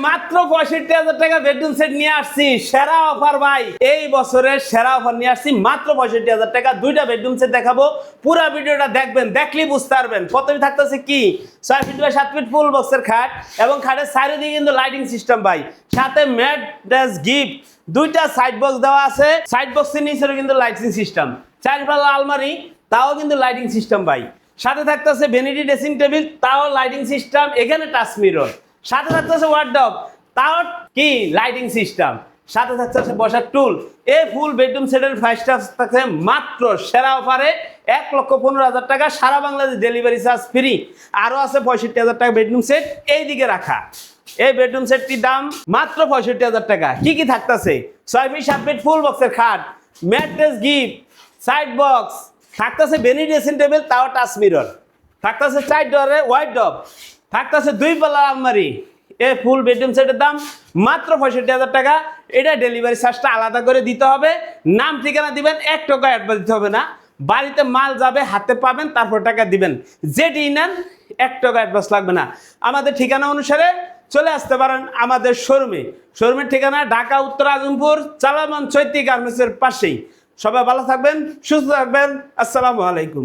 মাত্র ৬৫,০০০ টাকা bedroom set নিয়ে আসছি, সেরা অফার ভাই। এই বছরের সেরা অফার নিয়ে আসছি, মাত্র ৬৫,০০০ টাকা। দুইটা বেডরুম সেট দেখাবো, পুরো ভিডিওটা দেখবেন, দেখলেই বুঝতে পারবেন। প্রথমে থাকতেছে কি ৬ ফিট বাই ৭ ফিট ফুল বক্সের খাট, এবং খাটের চারিদিকে কিন্তু লাইটিং সিস্টেম ভাই, সাথে ম্যাট্রেস গিফট, দুইটা সাইড বক্স দেওয়া আছে। সাইড বক্সের নিচেও কিন্তু লাইটিং সিস্টেম, 4 পাল্লা আলমারি, তাও কিন্তু লাইটিং সিস্টেম ভাই। সাথে থাকতেছে ভ্যানিটি ড্রেসিং টেবিল, তাও লাইটিং সিস্টেম, এখানে টাচ মিরর। সাথে থাকতেছে ওয়ার্ডরোব, তাও কি লাইটিং সিস্টেম। সাথে থাকতেছে বসার টুল। এই ফুল বেডরুম সেটের প্রাইসটা থাকছে মাত্র সেরা অফারে ১,১৫,০০০ টাকা, সারা বাংলাদেশ ডেলিভারি চার্জ ফ্রি। আরও আছে ৬৫,০০০ টাকা বেডরুম সেট এই দিকে রাখা। এই বেডরুম সেটটির দাম মাত্র ৬৫,০০০ টাকা। কি কি থাকতেছে? ৬ ফিট ৭ ফিট ফুল বক্সের খাট, ম্যাট্রেস গিফট, সাইড বক্স, থাকতেছে ভ্যানিটি ড্রেসিং টেবিল, তাও টাচ মিরর, থাকতেছে 4 ডোরের ওয়ার্ডরোব, থাকতেছে 2 পাল্লা আলমারি। এই ফুল বেডরুম সেটের দাম মাত্র ৬৫,০০০ টাকা। এটা ডেলিভারি চার্জটা আলাদা করে দিতে হবে। নাম ঠিকানা দিবেন, ১ টাকা অ্যাডভান্স দিতে হবে না। বাড়িতে মাল যাবে, হাতে পাবেন, তারপর টাকা দিবেন। যেটি নেন ১ টাকা অ্যাডভান্স লাগবে না। আমাদের ঠিকানা অনুসারে চলে আসতে পারেন আমাদের শোরুমে। শোরুমের ঠিকানা ঢাকা উত্তর আজমপুর, চালামান চৈতি গার্মেন্টসের পাশেই। সবাই ভালো থাকবেন, সুস্থ থাকবেন। আসসালামু আলাইকুম।